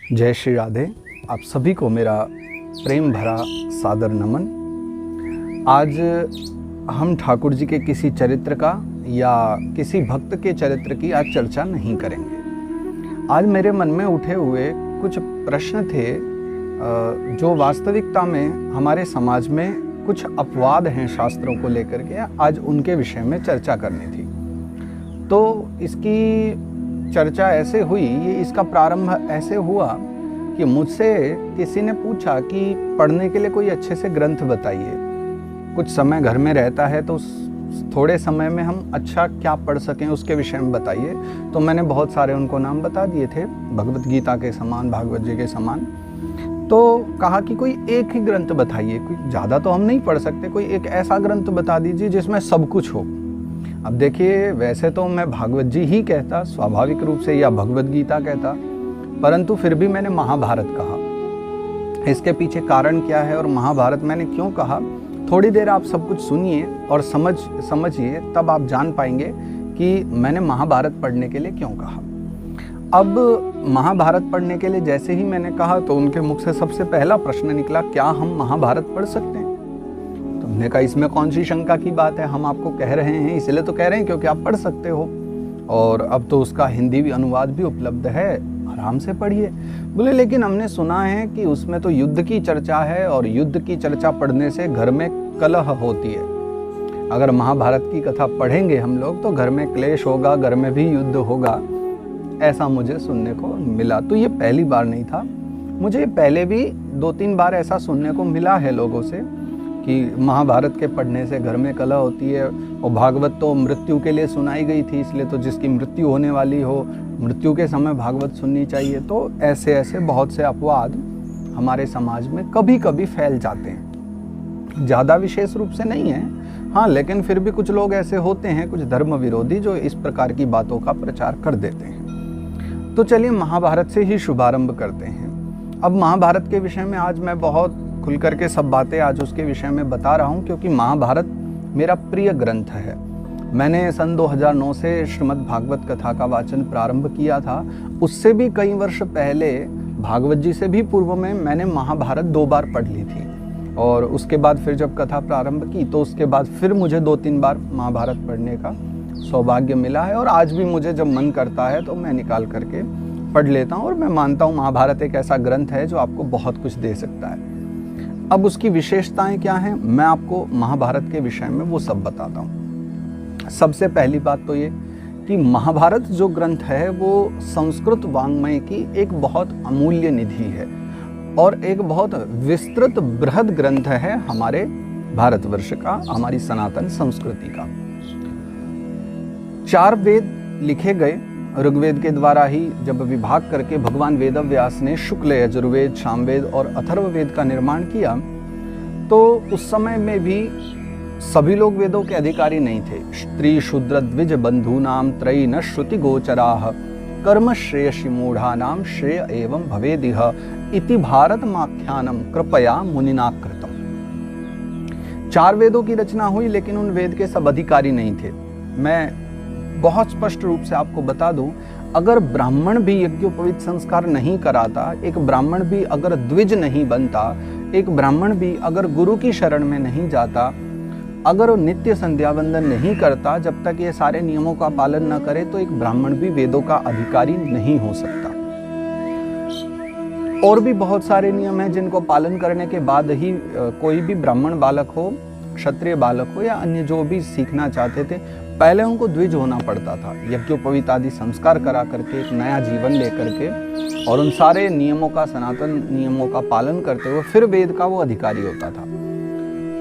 जय श्री राधे। आप सभी को मेरा प्रेम भरा सादर नमन। आज हम ठाकुर जी के किसी चरित्र का या किसी भक्त के चरित्र की आज चर्चा नहीं करेंगे। आज मेरे मन में उठे हुए कुछ प्रश्न थे जो वास्तविकता में हमारे समाज में कुछ अपवाद हैं शास्त्रों को लेकर के, आज उनके विषय में चर्चा करनी थी। तो इसकी चर्चा ऐसे हुई, इसका प्रारंभ ऐसे हुआ कि मुझसे किसी ने पूछा कि पढ़ने के लिए कोई अच्छे से ग्रंथ बताइए। कुछ समय घर में रहता है तो थोड़े समय में हम अच्छा क्या पढ़ सकें उसके विषय में बताइए। तो मैंने बहुत सारे उनको नाम बता दिए थे, भगवत गीता के समान, भागवत जी के समान। तो कहा कि कोई एक ही ग्रंथ बताइए, कोई ज़्यादा तो हम नहीं पढ़ सकते, कोई एक ऐसा ग्रंथ बता दीजिए जिसमें सब कुछ हो। अब देखिए, वैसे तो मैं भागवत जी ही कहता स्वाभाविक रूप से, या भगवत गीता कहता, परंतु फिर भी मैंने महाभारत कहा। इसके पीछे कारण क्या है और महाभारत मैंने क्यों कहा, थोड़ी देर आप सब कुछ सुनिए और समझिए, तब आप जान पाएंगे कि मैंने महाभारत पढ़ने के लिए क्यों कहा। अब महाभारत पढ़ने के लिए जैसे ही मैंने कहा तो उनके मुख से सबसे पहला प्रश्न निकला, क्या हम महाभारत पढ़ सकते हैं? तो हमने कहा इसमें कौन सी शंका की बात है, हम आपको कह रहे हैं इसलिए तो कह रहे हैं क्योंकि आप पढ़ सकते हो, और अब तो उसका हिंदी भी अनुवाद भी उपलब्ध है, आराम से पढ़िए। बोले लेकिन हमने सुना है कि उसमें तो युद्ध की चर्चा है और युद्ध की चर्चा पढ़ने से घर में कलह होती है। अगर महाभारत की कथा पढ़ेंगे हम लोग तो घर में क्लेश होगा, घर में भी युद्ध होगा, ऐसा मुझे सुनने को मिला। तो ये पहली बार नहीं था, मुझे पहले भी 2-3 बार ऐसा सुनने को मिला है लोगों से कि महाभारत के पढ़ने से घर में कलह होती है। और भागवत तो मृत्यु के लिए सुनाई गई थी, इसलिए तो जिसकी मृत्यु होने वाली हो मृत्यु के समय भागवत सुननी चाहिए। तो ऐसे ऐसे बहुत से अपवाद हमारे समाज में कभी कभी फैल जाते हैं, ज़्यादा विशेष रूप से नहीं है, हाँ, लेकिन फिर भी कुछ लोग ऐसे होते हैं, कुछ धर्म विरोधी, जो इस प्रकार की बातों का प्रचार कर देते हैं। तो चलिए महाभारत से ही शुभारंभ करते हैं। अब महाभारत के विषय में आज मैं बहुत खुल करके सब बातें आज उसके विषय में बता रहा हूँ, क्योंकि महाभारत मेरा प्रिय ग्रंथ है। मैंने सन 2009 से श्रीमद् भागवत कथा का वाचन प्रारंभ किया था। उससे भी कई वर्ष पहले, भागवत जी से भी पूर्व में, मैंने महाभारत 2 बार पढ़ ली थी। और उसके बाद फिर जब कथा प्रारंभ की तो उसके बाद फिर मुझे 2-3 बार महाभारत पढ़ने का सौभाग्य मिला है। और आज भी मुझे जब मन करता है तो मैं निकाल करके पढ़ लेता हूँ। और मैं मानता हूँ महाभारत एक ऐसा ग्रंथ है जो आपको बहुत कुछ दे सकता है। अब उसकी विशेषताएं क्या हैं, मैं आपको महाभारत के विषय में वो सब बताता हूँ। सबसे पहली बात तो ये कि महाभारत जो ग्रंथ है वो संस्कृत वाङ्मय की एक बहुत अमूल्य निधि है और एक बहुत विस्तृत बृहद ग्रंथ है हमारे भारतवर्ष का, हमारी सनातन संस्कृति का। 4 वेद लिखे गए ऋग्वेद के द्वारा ही। जब विभाग करके भगवान वेदव्यास ने शुक्ल, यजुर्वेद, सामवेद और अथर्ववेद का निर्माण किया, तो उस समय में भी सभी लोग वेदों के अधिकारी नहीं थे। स्त्री शूद्र द्विज बंधूनाम त्रयी न श्रुति गोचराः कर्म श्रेयसि मूढ़ानाम श्रेय एवं भवेदिह इति भारत माख्यानम कृपया मुनिना कृतम। 4 वेदों की रचना हुई, लेकिन उन वेद के सब अधिकारी नहीं थे। मैं बहुत स्पष्ट रूप से आपको बता दूं, अगर ब्राह्मण भी यज्ञोपवीत संस्कार नहीं कराता, एक ब्राह्मण भी अगर द्विज नहीं बनता, एक ब्राह्मण भी अगर गुरु की शरण में नहीं जाता, अगर वो नित्य संध्या वंदन नहीं करता, जब तक ये सारे नियमों का पालन न करे, तो एक ब्राह्मण भी वेदों का अधिकारी नहीं हो सकता। और भी बहुत सारे नियम हैं जिनको पालन करने के बाद ही कोई भी ब्राह्मण बालक हो, क्षत्रिय बालक हो या अन्य जो भी सीखना चाहते थे, पहले उनको द्विज होना पड़ता था। यज्ञोपवीत आदि संस्कार करा करके एक नया जीवन लेकर के और उन सारे नियमों का, सनातन नियमों का पालन करते हुए फिर वेद का वो अधिकारी होता था।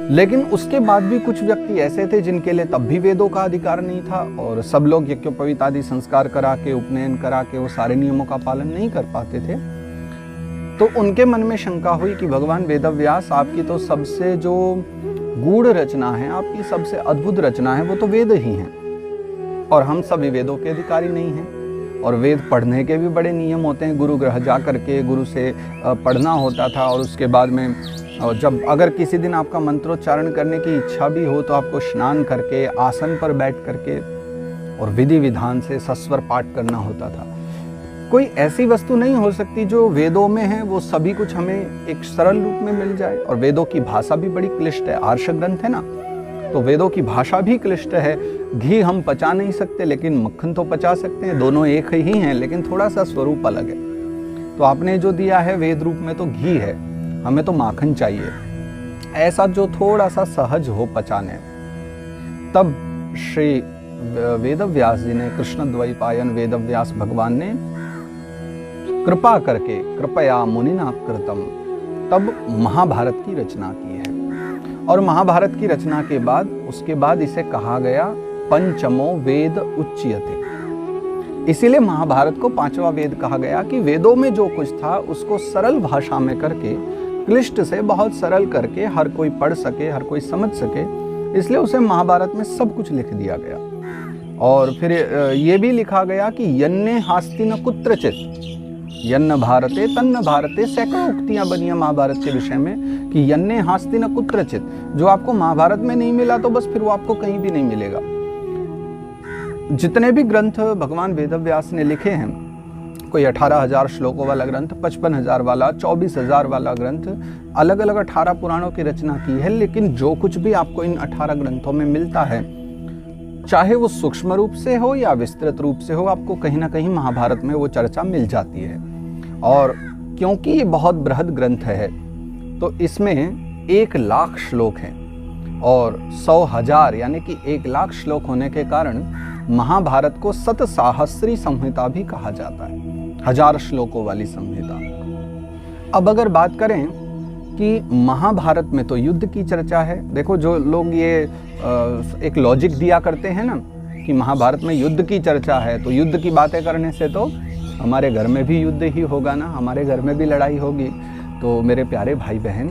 लेकिन उसके बाद भी कुछ व्यक्ति ऐसे थे जिनके लिए तब भी वेदों का अधिकार नहीं था और सब लोग यज्ञोपवीत आदि संस्कार करा के, उपनयन करा के वो सारे नियमों का पालन नहीं कर पाते थे। तो उनके मन में शंका हुई कि भगवान वेदव्यास, आपकी तो सबसे जो गूढ़ रचना है, आपकी सबसे अद्भुत रचना है, वो तो वेद ही हैं और हम सभी वेदों के अधिकारी नहीं हैं। और वेद पढ़ने के भी बड़े नियम होते हैं, गुरु गृह जा करके गुरु से पढ़ना होता था। और उसके बाद में जब अगर किसी दिन आपका मंत्रोच्चारण करने की इच्छा भी हो तो आपको स्नान करके आसन पर बैठ करके और विधि विधान से सस्वर पाठ करना होता था। कोई ऐसी वस्तु नहीं हो सकती जो वेदों में है वो सभी कुछ हमें एक सरल रूप में मिल जाए। और वेदों की भाषा भी बड़ी क्लिष्ट है, आर्ष ग्रंथ है ना, तो वेदों की भाषा भी क्लिष्ट है। घी हम पचा नहीं सकते लेकिन मक्खन तो पचा सकते हैं, दोनों एक ही हैं लेकिन थोड़ा सा स्वरूप अलग है। तो आपने जो दिया है वेद रूप में तो घी है, हमें तो माखन चाहिए, ऐसा जो थोड़ा सा सहज हो पचाने। तब श्री वेदव्यास जी ने, कृष्ण द्वैपायन वेदव्यास भगवान ने कृपा करके, कृपया मुनिना कृतम, तब महाभारत की रचना की है। और महाभारत की रचना के बाद उसके बाद इसे कहा गया पंचमो वेद उच्यते। इसीलिए महाभारत को पांचवा वेद कहा गया कि वेदों में जो कुछ था उसको सरल भाषा में करके, क्लिष्ट से बहुत सरल करके हर कोई पढ़ सके, हर कोई समझ सके, इसलिए उसे महाभारत में सब कुछ लिख दिया गया। और फिर ये भी लिखा गया कि यन्ने हास्ति न कुत्रचित, यन्न भारते तन्न भारते, सैकड़ों उक्तियां बनी है महाभारत के विषय में कि यन्ने हास्ति न कुत्रचित, जो आपको महाभारत में नहीं मिला तो बस फिर वो आपको कहीं भी नहीं मिलेगा। जितने भी ग्रंथ भगवान वेदव्यास ने लिखे हैं, कोई 18,000 श्लोकों वाला ग्रंथ, 55,000 वाला, 24,000 वाला ग्रंथ, अलग अलग 18 पुराणों की रचना की है। लेकिन जो कुछ भी आपको इन 18 ग्रंथों में मिलता है, चाहे वो सूक्ष्म रूप से हो या विस्तृत रूप से हो, आपको कहीं ना कहीं महाभारत में वो चर्चा मिल जाती है। और क्योंकि ये बहुत बृहद ग्रंथ है तो इसमें 1,00,000 श्लोक हैं और 100,000 यानी कि 1,00,000 श्लोक होने के कारण महाभारत को शतसाहस्री संहिता भी कहा जाता है, 1000 श्लोकों वाली संहिता। अब अगर बात करें कि महाभारत में तो युद्ध की चर्चा है, देखो जो लोग ये एक लॉजिक दिया करते हैं ना कि महाभारत में युद्ध की चर्चा है तो युद्ध की बातें करने से तो हमारे घर में भी युद्ध ही होगा ना, हमारे घर में भी लड़ाई होगी। तो मेरे प्यारे भाई बहन,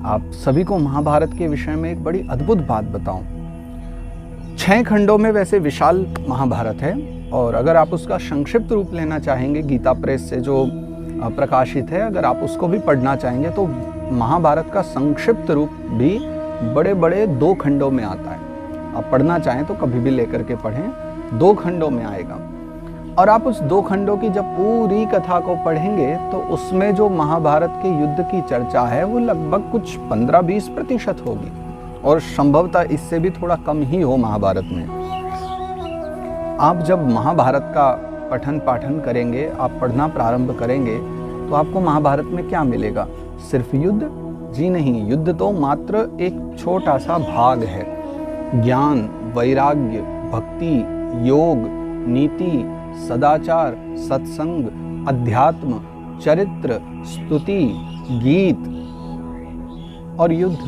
आप सभी को महाभारत के विषय में एक बड़ी अद्भुत बात बताऊं। 6 खंडों में वैसे विशाल महाभारत है, और अगर आप उसका संक्षिप्त रूप लेना चाहेंगे, गीता प्रेस से जो प्रकाशित है, अगर आप उसको भी पढ़ना चाहेंगे तो महाभारत का संक्षिप्त रूप भी बड़े बड़े 2 खंडों में आता है। आप पढ़ना चाहें तो कभी भी लेकर के पढ़ें, 2 खंडों में आएगा। और आप उस 2 खंडों की जब पूरी कथा को पढ़ेंगे तो उसमें जो महाभारत के युद्ध की चर्चा है वो लगभग कुछ 15-20% होगी, और संभवतः इससे भी थोड़ा कम ही हो महाभारत में। आप जब महाभारत का पठन पाठन करेंगे, आप पढ़ना प्रारंभ करेंगे तो आपको महाभारत में क्या मिलेगा? सिर्फ युद्ध? जी नहीं, युद्ध तो मात्र एक छोटा सा भाग है। ज्ञान, वैराग्य, भक्ति, योग, नीति, सदाचार, सत्संग, अध्यात्म, चरित्र, स्तुति, गीत और युद्ध,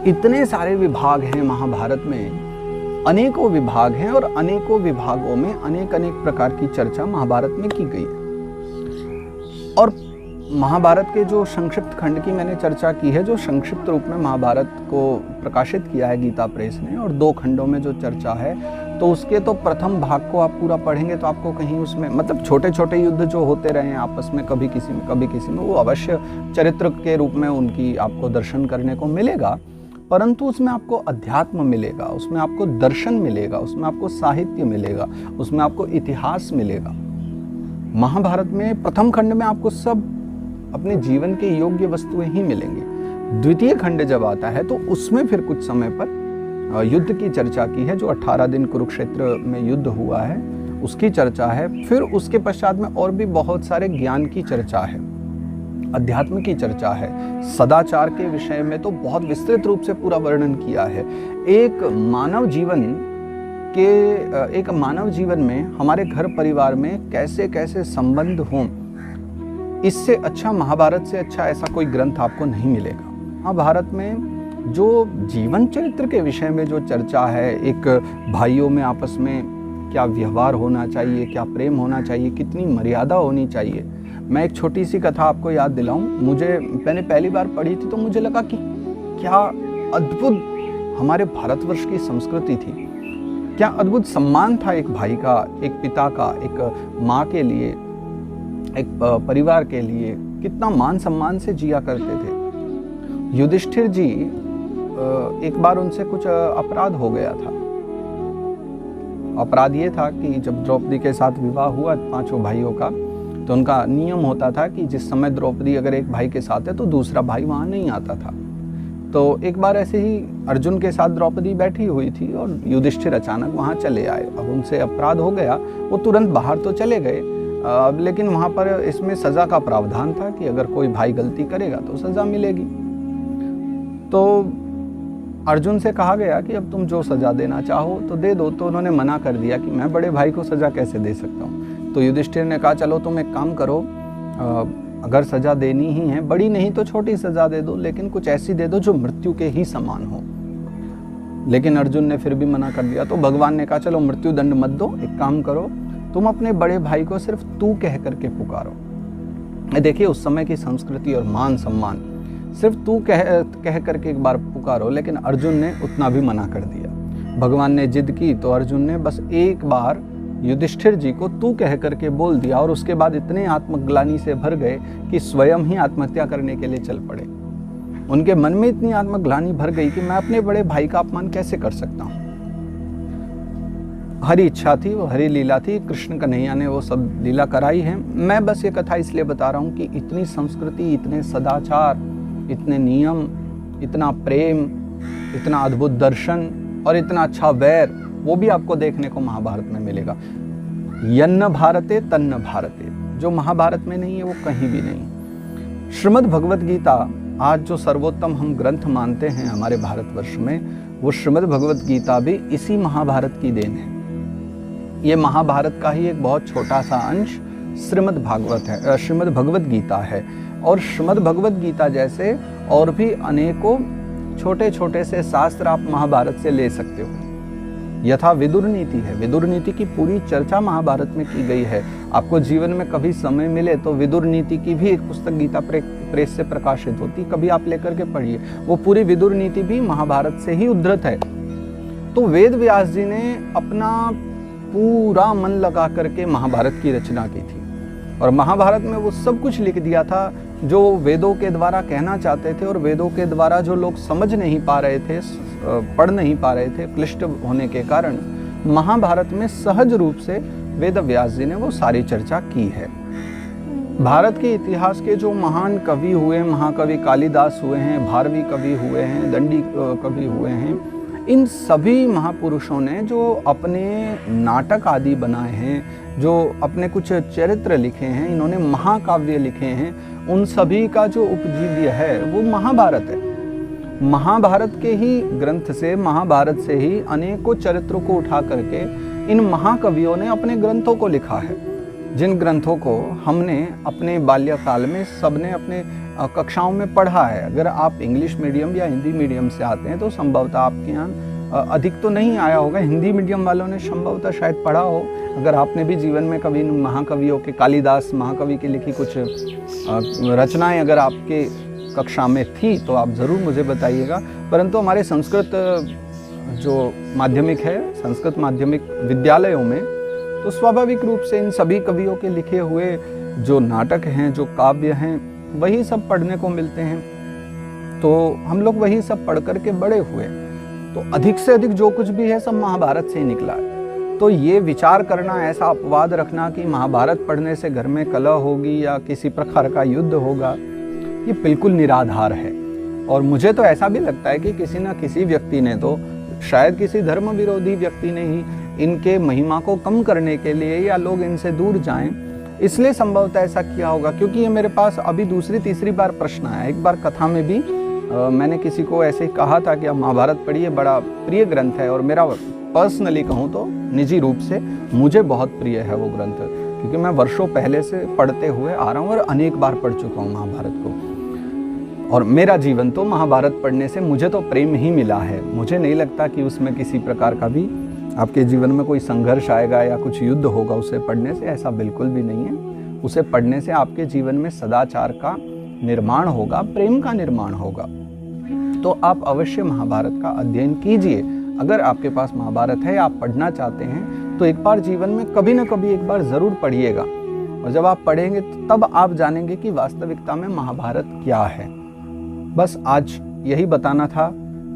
इतने सारे विभाग हैं महाभारत में। अनेकों विभाग हैं और अनेकों विभागों में अनेक अनेक प्रकार की चर्चा महाभारत में की गई है। और महाभारत के जो संक्षिप्त खंड की मैंने चर्चा की है, जो संक्षिप्त रूप में महाभारत को प्रकाशित किया है गीता प्रेस ने, और 2 खंडों में जो चर्चा है, तो उसके तो प्रथम भाग को आप पूरा पढ़ेंगे तो आपको कहीं उसमें, मतलब छोटे छोटे युद्ध जो होते रहे हैं आपस में, कभी किसी में कभी किसी में, वो अवश्य चरित्र के रूप में उनकी आपको दर्शन करने को मिलेगा, परंतु उसमें आपको अध्यात्म मिलेगा, उसमें आपको दर्शन मिलेगा, उसमें आपको साहित्य मिलेगा, उसमें आपको इतिहास मिलेगा। महाभारत में प्रथम खंड में आपको सब अपने जीवन के योग्य वस्तुएं ही मिलेंगी। द्वितीय खंड जब आता है तो उसमें फिर कुछ समय पर युद्ध की चर्चा की है, जो 18 दिन कुरुक्षेत्र में युद्ध हुआ है उसकी चर्चा है। फिर उसके पश्चात में और भी बहुत सारे ज्ञान की चर्चा है, अध्यात्म की चर्चा है, सदाचार के विषय में तो बहुत विस्तृत रूप से पूरा वर्णन किया है। एक मानव जीवन में, हमारे घर परिवार में कैसे कैसे संबंध हों, इससे अच्छा, महाभारत से अच्छा ऐसा कोई ग्रंथ आपको नहीं मिलेगा। महाभारत में जो जीवन चरित्र के विषय में जो चर्चा है, एक भाइयों में आपस में क्या व्यवहार होना चाहिए, क्या प्रेम होना चाहिए, कितनी मर्यादा होनी चाहिए। मैं एक छोटी सी कथा आपको याद दिलाऊं, मैंने पहली बार पढ़ी थी तो मुझे लगा कि क्या अद्भुत हमारे भारतवर्ष की संस्कृति थी, क्या अद्भुत सम्मान था एक भाई का, एक पिता का, एक माँ के लिए, एक परिवार के लिए, कितना मान सम्मान से जिया करते थे। युधिष्ठिर जी, एक बार उनसे कुछ अपराध हो गया था अपराध ये था कि जब द्रौपदी के साथ विवाह हुआ 5 भाइयों का, तो उनका नियम होता था कि जिस समय द्रौपदी अगर एक भाई के साथ है तो दूसरा भाई वहाँ नहीं आता था। तो एक बार ऐसे ही अर्जुन के साथ द्रौपदी बैठी हुई थी और युधिष्ठिर अचानक वहाँ चले आए। अब उनसे अपराध हो गया, वो तुरंत बाहर तो चले गए, लेकिन वहाँ पर इसमें सज़ा का प्रावधान था कि अगर कोई भाई गलती करेगा तो सज़ा मिलेगी। तो अर्जुन से कहा गया कि अब तुम जो सज़ा देना चाहो तो दे दो। तो उन्होंने मना कर दिया कि मैं बड़े भाई को सज़ा कैसे दे सकता हूँ। तो युधिष्ठिर ने कहा चलो तुम एक काम करो, अगर सज़ा देनी ही है, बड़ी नहीं तो छोटी सज़ा दे दो, लेकिन कुछ ऐसी दे दो जो मृत्यु के ही समान हो। लेकिन अर्जुन ने फिर भी मना कर दिया। तो भगवान ने कहा चलो मृत्यु दंड मत दो, एक काम करो, तुम अपने बड़े भाई को सिर्फ तू कह करके पुकारो। देखिए उस समय की संस्कृति और मान सम्मान, सिर्फ तू कह करके एक बार पुकारो, लेकिन अर्जुन ने उतना भी मना कर दिया। भगवान ने जिद की तो अर्जुन ने बस एक बार युधिष्ठिर जी को तू कह करके बोल दिया, और उसके बाद इतने आत्मग्लानि से भर गए कि स्वयं ही आत्महत्या करने के लिए चल पड़े। उनके मन में इतनी आत्मग्लानि भर गई कि मैं अपने बड़े भाई का अपमान कैसे कर सकता हूँ। हरी इच्छा थी, वो हरी लीला थी, कृष्ण कन्हैया ने वो सब लीला कराई है। मैं बस ये कथा इसलिए बता रहा हूँ कि इतनी संस्कृति, इतने सदाचार, इतने नियम, इतना प्रेम, इतना अद्भुत दर्शन और इतना अच्छा वैर, वो भी आपको देखने को महाभारत में मिलेगा। यन्न भारते तन्न भारते, जो महाभारत में नहीं है वो कहीं भी नहीं। श्रीमद् भगवद गीता आज जो सर्वोत्तम हम ग्रंथ मानते हैं हमारे भारतवर्ष में, वो श्रीमद् भगवद गीता भी इसी महाभारत की देन है। ये महाभारत का ही एक बहुत छोटा सा अंश श्रीमद् भगवद गीता है। और श्रीमद् भगवद गीता जैसे और भी अनेकों छोटे छोटे से शास्त्र आप महाभारत से ले सकते हो। यथा विदुर नीति है, विदुर नीति की पूरी चर्चा महाभारत में की गई है। आपको जीवन में कभी समय मिले तो विदुर नीति की भी एक पुस्तक गीता प्रेस से प्रकाशित होती, कभी आप लेकर के पढ़िए। वो पूरी विदुर नीति भी महाभारत से ही उद्धृत है। तो वेद व्यास जी ने अपना पूरा मन लगा करके महाभारत की रचना की थी, और महाभारत में वो सब कुछ लिख दिया था जो वेदों के द्वारा कहना चाहते थे, और वेदों के द्वारा जो लोग समझ नहीं पा रहे थे, पढ़ नहीं पा रहे थे क्लिष्ट होने के कारण, महाभारत में सहज रूप से वेद व्यास जी ने वो सारी चर्चा की है। भारत के इतिहास के जो महान कवि हुए, महाकवि कालिदास हुए हैं, भारवी कवि हुए हैं, दंडी कवि हुए हैं, इन सभी महापुरुषों ने जो अपने नाटक आदि बनाए हैं, जो अपने कुछ चरित्र लिखे हैं, इन्होंने महाकाव्य लिखे हैं, उन सभी का जो उपजीव्य है वो महाभारत है। महाभारत के ही ग्रंथ से, महाभारत से ही अनेकों चरित्रों को उठा करके इन महाकवियों ने अपने ग्रंथों को लिखा है, जिन ग्रंथों को हमने अपने बाल्यकाल में सबने अपने कक्षाओं में पढ़ा है। अगर आप इंग्लिश मीडियम या हिंदी मीडियम से आते हैं तो संभवतः आपके यहाँ अधिक तो नहीं आया होगा, हिंदी मीडियम वालों ने संभवतः शायद पढ़ा हो। अगर आपने भी जीवन में कभी महाकवियों के, कालिदास महाकवि की लिखी कुछ रचनाएं अगर आपके कक्षा में थी तो आप ज़रूर मुझे बताइएगा। परंतु हमारे संस्कृत जो माध्यमिक है, संस्कृत माध्यमिक विद्यालयों में, तो स्वाभाविक रूप से इन सभी कवियों के लिखे हुए जो नाटक हैं, जो काव्य हैं, वही सब पढ़ने को मिलते हैं। तो हम लोग वही सब पढ़ करके बड़े हुए, तो अधिक से अधिक जो कुछ भी है सब महाभारत से ही निकला है। तो ये विचार करना, ऐसा अपवाद रखना कि महाभारत पढ़ने से घर में कलह होगी या किसी प्रकार का युद्ध होगा, ये बिल्कुल निराधार है। और मुझे तो ऐसा भी लगता है कि किसी न किसी व्यक्ति ने, तो शायद किसी धर्म विरोधी व्यक्ति ने ही इनके महिमा को कम करने के लिए या लोग इनसे दूर जाएं, इसलिए संभवतः ऐसा किया होगा। क्योंकि ये मेरे पास अभी दूसरी तीसरी बार प्रश्न आया। एक बार कथा में भी मैंने किसी को ऐसे ही कहा था कि आप महाभारत पढ़िए, बड़ा प्रिय ग्रंथ है, और मेरा पर्सनली कहूँ तो निजी रूप से मुझे बहुत प्रिय है वो ग्रंथ, क्योंकि मैं वर्षों पहले से पढ़ते हुए आ रहा हूँ और अनेक बार पढ़ चुका हूँ महाभारत को। और मेरा जीवन तो महाभारत पढ़ने से मुझे तो प्रेम ही मिला है। मुझे नहीं लगता कि उसमें किसी प्रकार का भी आपके जीवन में कोई संघर्ष आएगा या कुछ युद्ध होगा उसे पढ़ने से, ऐसा बिल्कुल भी नहीं है। उसे पढ़ने से आपके जीवन में सदाचार का निर्माण होगा, प्रेम का निर्माण होगा। तो आप अवश्य महाभारत का अध्ययन कीजिए। अगर आपके पास महाभारत है, आप पढ़ना चाहते हैं, तो एक बार जीवन में कभी न कभी एक बार ज़रूर पढ़िएगा। और जब आप पढ़ेंगे तो तब आप जानेंगे कि वास्तविकता में महाभारत क्या है। बस आज यही बताना था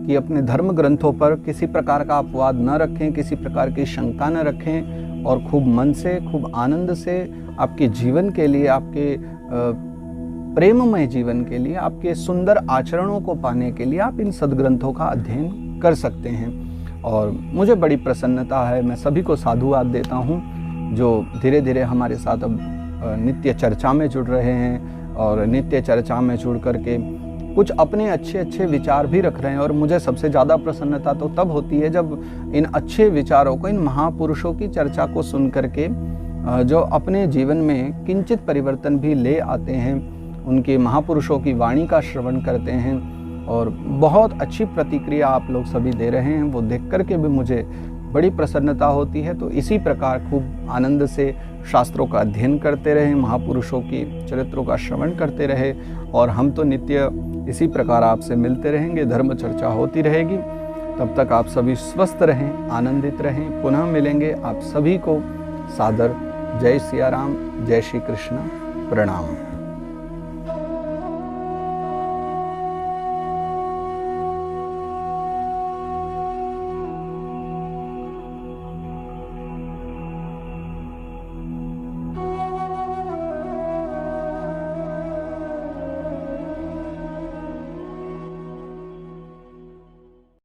कि अपने धर्म ग्रंथों पर किसी प्रकार का अपवाद न रखें, किसी प्रकार की शंका न रखें और खूब मन से, खूब आनंद से आपके जीवन के लिए, आपके प्रेममय जीवन के लिए, आपके सुंदर आचरणों को पाने के लिए आप इन सद्ग्रंथों का अध्ययन कर सकते हैं। और मुझे बड़ी प्रसन्नता है, मैं सभी को साधुवाद देता हूँ जो धीरे धीरे हमारे साथ अब नित्य चर्चा में जुड़ रहे हैं और नित्य चर्चा में जुड़ करके कुछ अपने अच्छे अच्छे विचार भी रख रहे हैं। और मुझे सबसे ज़्यादा प्रसन्नता तो तब होती है जब इन अच्छे विचारों को, इन महापुरुषों की चर्चा को सुन करके जो अपने जीवन में किंचित परिवर्तन भी ले आते हैं, उनके महापुरुषों की वाणी का श्रवण करते हैं और बहुत अच्छी प्रतिक्रिया आप लोग सभी दे रहे हैं, वो देख करके भी मुझे बड़ी प्रसन्नता होती है। तो इसी प्रकार खूब आनंद से शास्त्रों का अध्ययन करते रहे, महापुरुषों की चरित्रों का श्रवण करते रहे और हम तो नित्य इसी प्रकार आपसे मिलते रहेंगे, धर्म चर्चा होती रहेगी। तब तक आप सभी स्वस्थ रहें, आनंदित रहें। पुनः मिलेंगे। आप सभी को सादर जय सिया राम, जय श्री कृष्ण, प्रणाम।